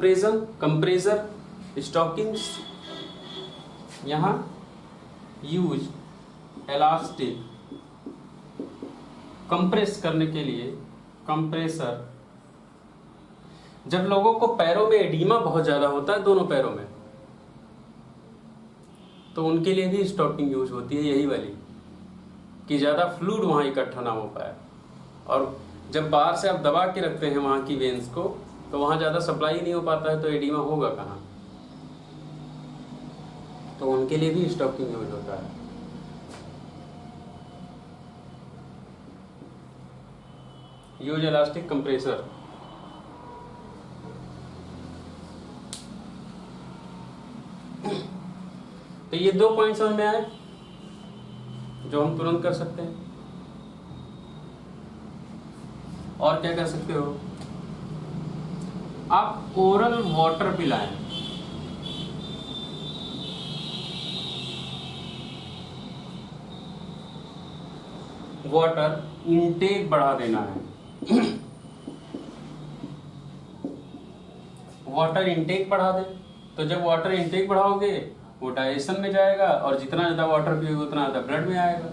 Compressor stockings, यहाँ use elastic compress करने के लिए कंप्रेसर। जब लोगों को पैरों में एडीमा बहुत ज़्यादा होता है दोनों पैरों में, तो उनके लिए भी स्टॉकिंग यूज होती है यही वाली, कि ज़्यादा फ्लूइड वहाँ इकट्ठा ना हो पाए। और जब बाहर से आप दबा के रखते हैं वहाँ की वेंस को, तो वहाँ ज़्यादा सप्लाई नहीं हो पाता है, तो एडीमा होगा कहाँ, तो उनके लिए भी स्टॉकिंग यूज होता है। Use elastic compressor. तो ये 2 पॉइंट समझ में आए जो हम तुरंत कर सकते हैं। और क्या कर सकते हो आप, ओरल वाटर पिलाएं। वाटर इनटेक बढ़ा देना है। वाटर इनटेक बढ़ा दे, तो जब वाटर इनटेक बढ़ाओगे वो डाइजेशन में जाएगा, और जितना ज़्यादा वाटर पियोगे उतना ज़्यादा ब्लड में आएगा,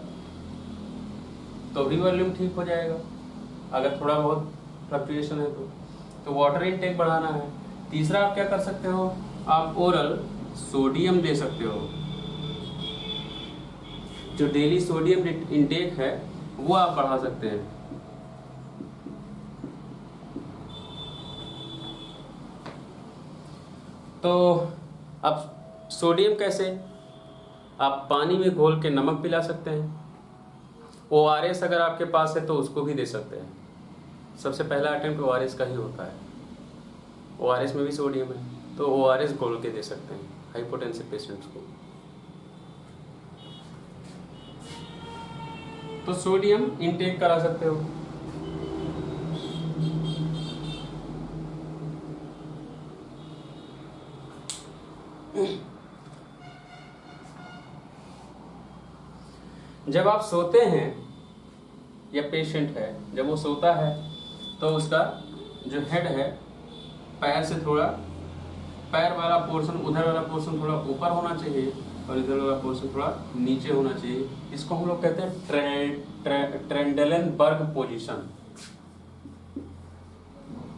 तो भी वॉल्यूम ठीक हो जाएगा अगर थोड़ा बहुत फ्लक्चुएशन है तो वाटर इनटेक बढ़ाना है। तीसरा आप क्या कर सकते हो, आप ओरल सोडियम दे सकते हो। जो डेली सोडियम इनटेक है वो आप बढ़ा सकते हैं। तो अब सोडियम कैसे, आप पानी में घोल के नमक पिला सकते हैं। ORS अगर आपके पास है तो उसको भी दे सकते हैं। सबसे पहला अटेम्प्ट ORS का ही होता है, ORS में भी सोडियम है, तो ORS घोल के दे सकते हैं हाइपोटेंसिव पेशेंट्स को। तो सोडियम इनटेक करा सकते हो। जब आप सोते हैं या पेशेंट है जब वो सोता है तो उसका जो हेड है पैर से थोड़ा, पैर वाला पोर्शन, उधर वाला पोर्शन थोड़ा ऊपर होना चाहिए और इधर वाला पोर्शन थोड़ा नीचे होना चाहिए। इसको हम लोग कहते हैं Trendelenburg position.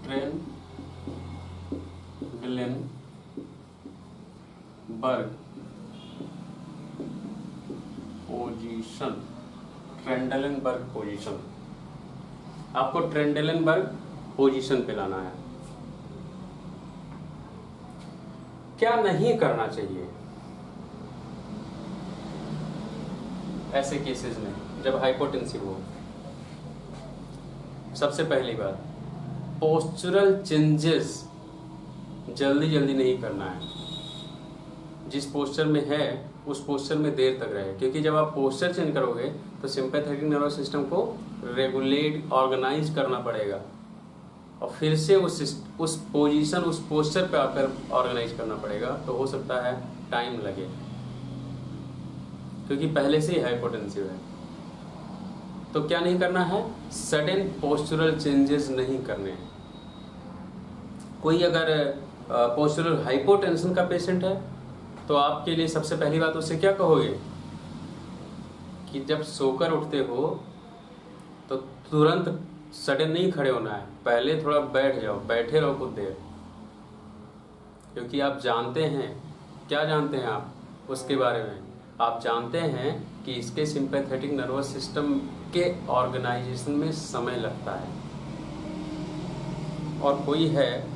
Trendelenburg position, Trendelenburg position. आपको ट्रेंडेलेनबर्ग पोजीशन पे लाना है। क्या नहीं करना चाहिए ऐसे केसेस में जब हाइपोटेंसिव हो? सबसे पहली बात, पोस्चरल चेंजेस जल्दी जल्दी नहीं करना है। जिस पोस्चर में है उस पोस्चर में देर तक रहे, क्योंकि जब आप पोस्चर चेंज करोगे तो सिंपैथेटिक नर्वस सिस्टम को रेगुलेट, ऑर्गेनाइज करना पड़ेगा, और फिर से उस पोजीशन, उस पोस्चर पे आकर ऑर्गेनाइज करना पड़ेगा, तो हो सकता है टाइम लगे, क्योंकि पहले से ही हाइपोटेंसिव है। तो क्या नहीं करना है, सडन पोस्चरल चेंजेस नहीं करने हैं। कोई अगर पोस्चरल हाइपोटेंशन का पेशेंट है तो आपके लिए सबसे पहली बात उससे क्या कहोगे कि जब सोकर उठते हो तो तुरंत सडन नहीं खड़े होना है, पहले थोड़ा बैठ जाओ, बैठे रहो कुछ देर, क्योंकि आप जानते हैं, क्या जानते हैं आप उसके बारे में, आप जानते हैं कि इसके सिंपैथेटिक नर्वस सिस्टम के ऑर्गेनाइजेशन में समय लगता है। और कोई है,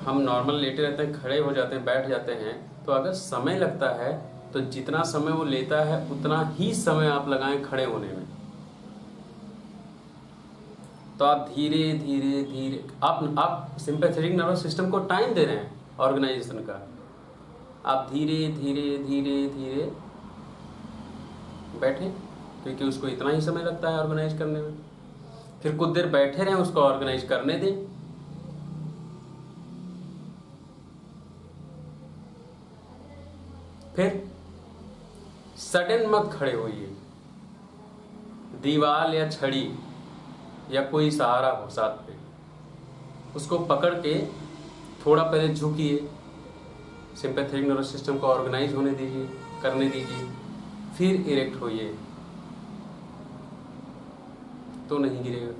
हम नॉर्मल लेटे रहते हैं, खड़े हो जाते हैं, बैठ जाते हैं, तो अगर समय लगता है तो जितना समय वो लेता है उतना ही समय आप लगाएं खड़े होने में। तो आप धीरे धीरे धीरे आप सिंपैथेटिक नर्वस सिस्टम को टाइम दे रहे हैं ऑर्गेनाइजेशन का। आप धीरे धीरे धीरे धीरे बैठे, क्योंकि उसको इतना ही समय लगता है ऑर्गेनाइज करने में। फिर कुछ देर बैठे रहें, उसको ऑर्गेनाइज करने दें। फिर सडन मत खड़े होइए, दीवार या छड़ी या कोई सहारा हो साथ पे, उसको पकड़ के थोड़ा पहले झुकिए, सिंपैथेटिक नर्वस सिस्टम को ऑर्गेनाइज होने दीजिए, करने दीजिए, फिर इरेक्ट होइए, तो नहीं गिरेगा।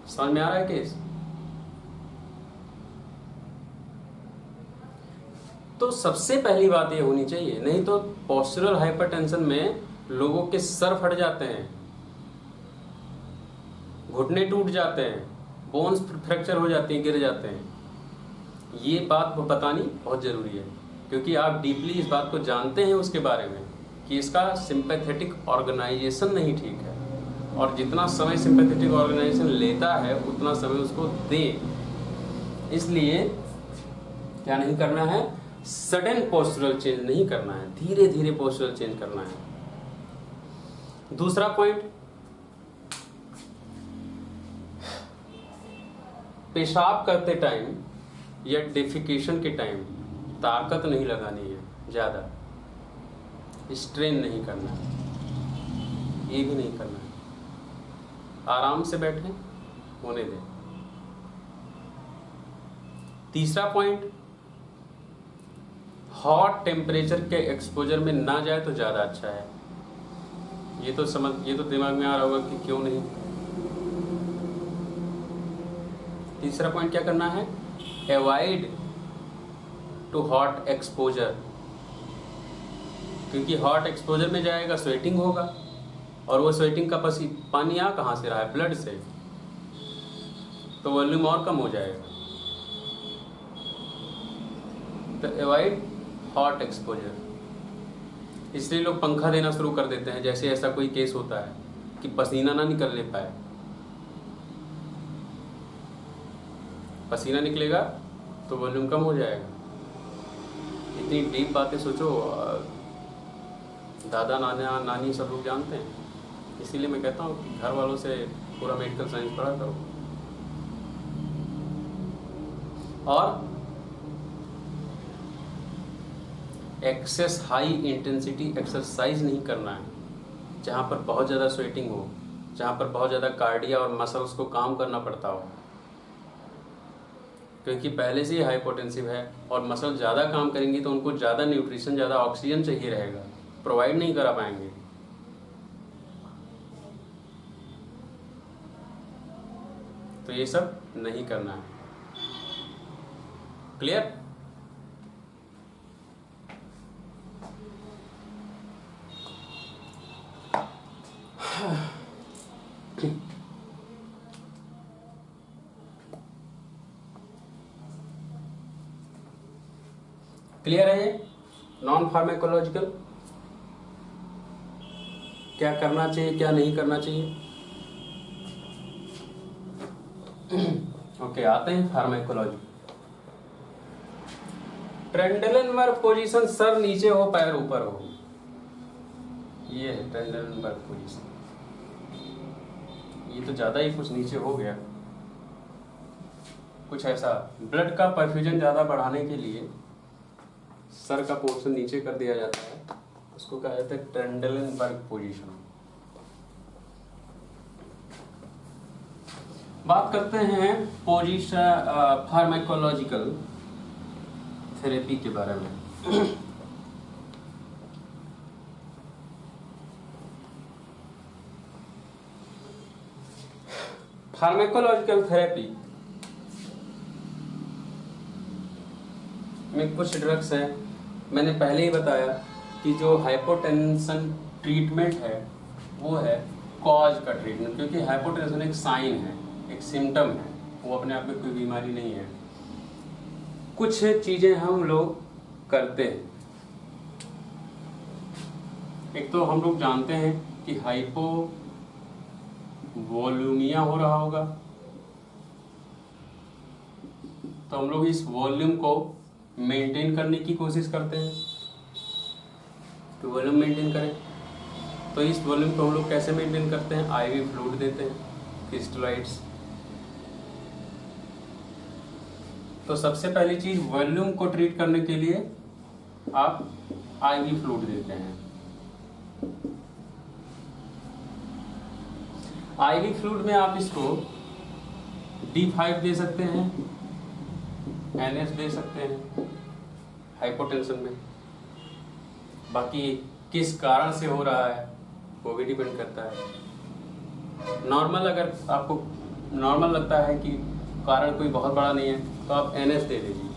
समझ में आ रहा है केस? तो सबसे पहली बात ये होनी चाहिए, नहीं तो पोस्चरल हाइपरटेंशन में लोगों के सर फट जाते हैं, घुटने टूट जाते हैं, बोन्स फ्रैक्चर हो जाती हैं, गिर जाते हैं। ये बात बतानी बहुत ज़रूरी है, क्योंकि आप डीपली इस बात को जानते हैं उसके बारे में कि इसका सिंपैथेटिक ऑर्गेनाइजेशन नहीं ठीक है, और जितना समय सिंपैथेटिक ऑर्गेनाइजेशन लेता है उतना समय उसको दें। इसलिए क्या नहीं करना है, सडन पोस्चरल चेंज नहीं करना है, धीरे धीरे पोस्चरल चेंज करना है। दूसरा पॉइंट, पेशाब करते टाइम या डेफिकेशन के टाइम ताकत नहीं लगानी है, ज़्यादा स्ट्रेन नहीं करना है, ये भी नहीं करना है, आराम से बैठें, होने दें। तीसरा पॉइंट, हॉट टेम्परेचर के एक्सपोजर में ना जाए तो ज़्यादा अच्छा है। ये तो दिमाग में आ रहा होगा कि क्यों नहीं। तीसरा पॉइंट क्या करना है, अवॉइड टू हॉट एक्सपोजर, क्योंकि हॉट एक्सपोजर में जाएगा स्वेटिंग होगा, और वो स्वेटिंग का पानी आ कहाँ से रहा है, ब्लड से, तो वॉल्यूम और कम हो जाएगा। तो अवॉइड हॉट एक्सपोजर। इसलिए लोग पंखा देना शुरू कर देते हैं, जैसे ऐसा कोई केस होता है कि पसीना ना निकल ले पाए। पसीना निकलेगा तो वॉल्यूम कम हो जाएगा। इतनी डीप बातें सोचो, दादा नानी सब लोग जानते हैं। इसीलिए मैं कहता हूँ कि घर वालों से पूरा मेडिकल साइंस पढ़ा करो। और एक्सेस हाई इंटेंसिटी एक्सरसाइज नहीं करना है, जहाँ पर बहुत ज़्यादा स्वेटिंग हो, जहाँ पर बहुत ज़्यादा कार्डिया और मसल्स को काम करना पड़ता हो, क्योंकि पहले से ही हाइपोटेंसिव है और मसल ज़्यादा काम करेंगी तो उनको ज़्यादा न्यूट्रिशन, ज़्यादा ऑक्सीजन चाहिए रहेगा, प्रोवाइड नहीं करा पाएंगे। तो ये सब नहीं करना है। क्लियर? क्लियर है ये नॉन फार्माकोलॉजिकल, क्या करना चाहिए क्या नहीं करना चाहिए। ओके, आते हैं फार्माकोलॉजी। ट्रेंडलेनबर्ग पोजीशन, सर नीचे हो पैर ऊपर हो, ये है ट्रेंडलेनबर्ग पोजीशन। ये तो ज़्यादा ही कुछ नीचे हो गया, कुछ ऐसा। ब्लड का परफ्यूजन ज़्यादा बढ़ाने के लिए सर का पोर्शन नीचे कर दिया जाता है, उसको कहा जाता है ट्रेंडलेनबर्ग पोजीशन। बात करते हैं पोजीशन फार्माकोलॉजिकल थेरेपी के बारे में। फार्माकोलॉजिकल थेरेपी में कुछ ड्रग्स हैं। मैंने पहले ही बताया कि जो हाइपोटेंशन ट्रीटमेंट है वो है कॉज का ट्रीटमेंट, क्योंकि हाइपोटेंशन एक साइन है, एक सिम्टम है, वो अपने आप में कोई बीमारी नहीं है। कुछ चीज़ें हम लोग करते हैं। एक तो हम लोग जानते हैं कि हाइपो वॉल्यूमिया हो रहा होगा, तो हम लोग इस वॉल्यूम को मेंटेन करने की कोशिश करते हैं कि वॉल्यूम मेंटेन करें। तो इस वॉल्यूम को हम लोग कैसे मेंटेन करते हैं, आईवी फ्लूइड देते हैं, क्रिस्टलाइट्स। तो सबसे पहली चीज, वॉल्यूम को ट्रीट करने के लिए आप आईवी फ्लूइड देते हैं। आईवी फ्लूइड में आप इसको D5 दे सकते हैं NS दे सकते हैं हाइपोटेंशन में। बाकी किस कारण से हो रहा है वो भी डिपेंड करता है। नॉर्मल, अगर आपको नॉर्मल लगता है कि कारण कोई बहुत बड़ा नहीं है तो आप NS दे दीजिए,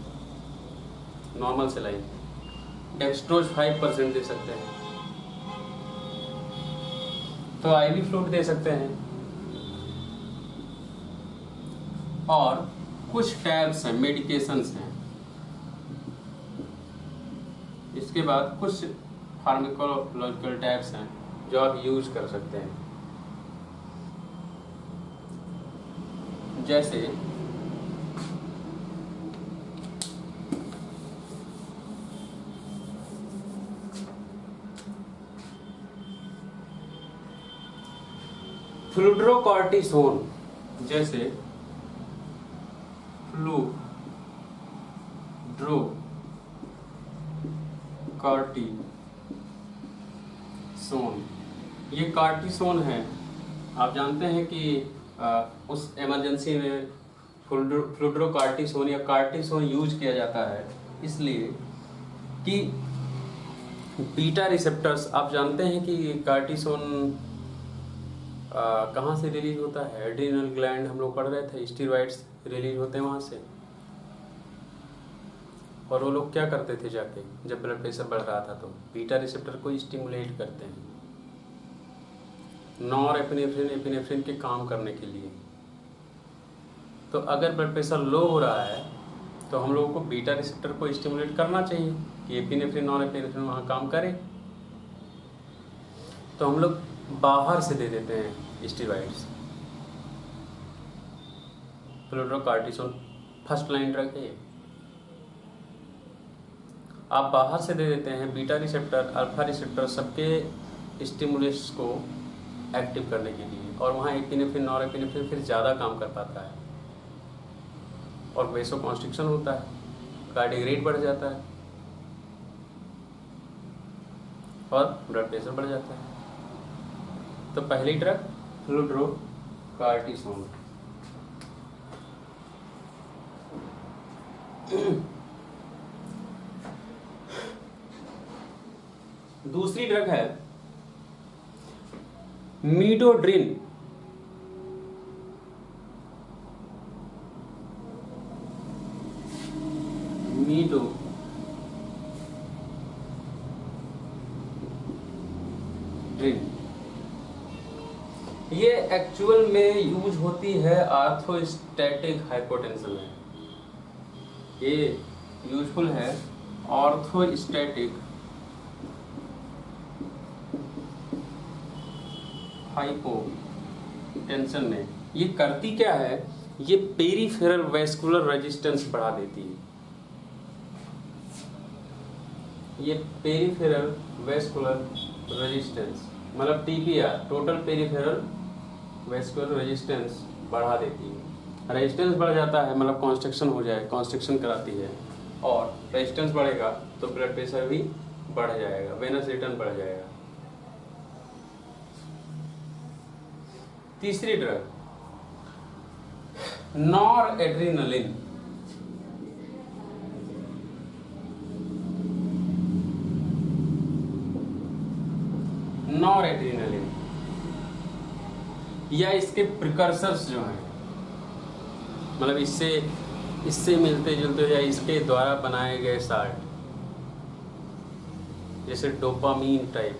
नॉर्मल सेलाइन। डेक्सट्रोज 5% दे सकते हैं, तो IV फ्लूइड दे सकते हैं। और कुछ टैब्स हैं, मेडिकेशंस हैं। इसके बाद कुछ फार्माकोलॉजिकल टैब्स हैं जो आप यूज कर सकते हैं, जैसे फ्लूड्रोकॉर्टिसोन, जैसे फ्लूड्रोकॉर्टिसोन, ये कार्टिसोन है। आप जानते हैं कि उस इमरजेंसी में फ्लूड्रोकॉर्टिसोन या कार्टिसोन यूज किया जाता है, इसलिए कि बीटा रिसेप्टर्स, आप जानते हैं कि कार्टिसोन कहाँ से रिलीज होता है? एड्रिनल ग्लैंड, हम लोग पढ़ रहे थे, स्टीरॉइड्स रिलीज होते हैं वहाँ से। और वो लोग क्या करते थे जाके, जब ब्लड प्रेशर बढ़ रहा था तो बीटा रिसेप्टर को स्टिमुलेट करते हैं नॉरएपिनेफ्रिन, एपिनेफ्रिन के काम करने के लिए। तो अगर ब्लड प्रेशर लो हो रहा है तो हम लोगों को बीटा रिसेप्टर को स्टिमुलेट करना चाहिए कि एपिनेफ्रिन, नॉरएपिनेफ्रिन वहाँ काम करे। तो हम लोग बाहर से दे देते हैं स्टीरॉइड्स। फ्लूड्रोकॉर्टिसोन फर्स्ट लाइन ड्रग है, आप बाहर से दे देते हैं बीटा रिसेप्टर, अल्फा रिसेप्टर, सबके स्टिमुलस को एक्टिव करने के लिए, और वहाँ एपिनेफ्रिन, नॉरएपिनेफ्रिन फिर ज़्यादा काम कर पाता है और वेसोकॉन्स्ट्रिक्शन होता है, कार्डियक रेट बढ़ जाता है और ब्लड प्रेशर बढ़ जाता है। तो पहली ड्रग फ्लूड्रोकॉर्टिसोन। दूसरी ड्रग है मीडोड्रिन। ये एक्चुअल में यूज होती है आर्थोस्टैटिक हाइपोटेंशन में। ये यूजफुल है ऑर्थोस्टैटिक हाइपोटेंशन में। ये करती क्या है, ये पेरिफेरल वैस्कुलर रेजिस्टेंस बढ़ा देती है। ये पेरिफेरल वैस्कुलर रेजिस्टेंस मतलब TPR, total peripheral vascular resistance बढ़ा देती है। रेजिस्टेंस बढ़ जाता है मतलब कॉन्स्ट्रिक्शन हो जाए, कॉन्स्ट्रिक्शन कराती है, और रेजिस्टेंस बढ़ेगा तो ब्लड प्रेशर भी बढ़ जाएगा, वेनस रिटर्न बढ़ जाएगा। तीसरी ड्रग नॉरएड्रेनालिन। नॉरएड्रेनालिन या इसके प्रिकर्सर्स जो हैं, मतलब इससे मिलते जुलते या इसके द्वारा बनाए गए साल्ट, जैसे डोपामीन टाइप।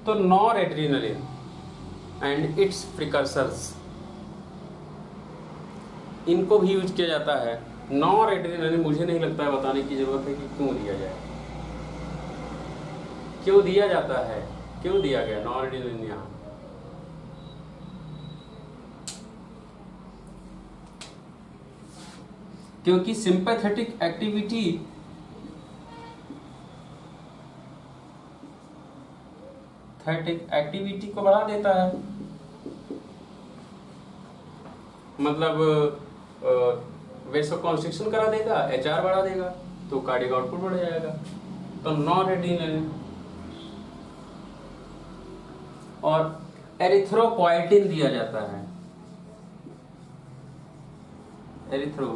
तो नॉरएड्रेनालिन एंड इट्स प्रिकर्सर्स, इनको भी यूज किया जाता है। नॉरएड्रेनालिन मुझे नहीं लगता है बताने की जरूरत है कि क्यों दिया जाए, क्यों दिया जाता है, क्यों दिया गया नॉरएड्रेनालिन यहाँ। क्योंकि सिंपैथेटिक एक्टिविटी को बढ़ा देता है, मतलब वेसोकॉन्स्ट्रिक्शन करा देगा, HR बढ़ा देगा तो कार्डियक आउटपुट बढ़ जाएगा। तो नॉरएड्रेनालिन और एरिथ्रोपोएटिन दिया जाता है। एरिथ्रो।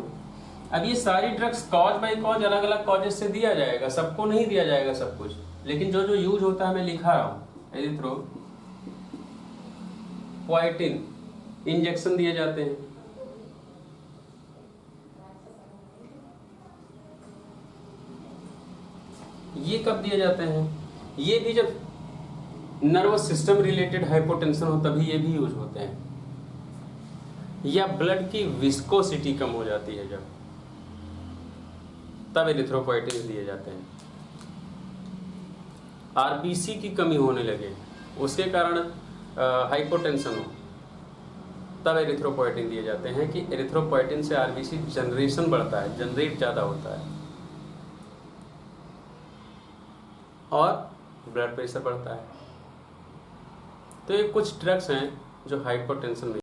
अब ये सारी ड्रग्स कॉज बाय कॉज अलग अलग कॉजेस से दिया जाएगा, सबको नहीं दिया जाएगा सब कुछ, लेकिन जो जो यूज होता है मैं लिखा रहा हूँ। एरिथ्रो पोएटिन इंजेक्शन दिए जाते हैं, ये कब दिए जाते हैं? ये भी जब नर्वस सिस्टम रिलेटेड हाइपोटेंशन हो तभी ये भी यूज होते हैं, या ब्लड की विस्कोसिटी कम हो जाती है जब, तब एरिथ्रोपोएटिन दिए जाते हैं। आरबीसी की कमी होने लगे, उसके कारण हाइपोटेंशन हो, तब एरिथ्रोपोएटिन दिए जाते हैं कि एरिथ्रोपोएटिन से आरबीसी जनरेशन बढ़ता है, जनरेट ज़्यादा होता है और ब्लड प्रेशर बढ़ता है। तो ये कुछ ड्रग्स हैं जो हाइपोटेंशन में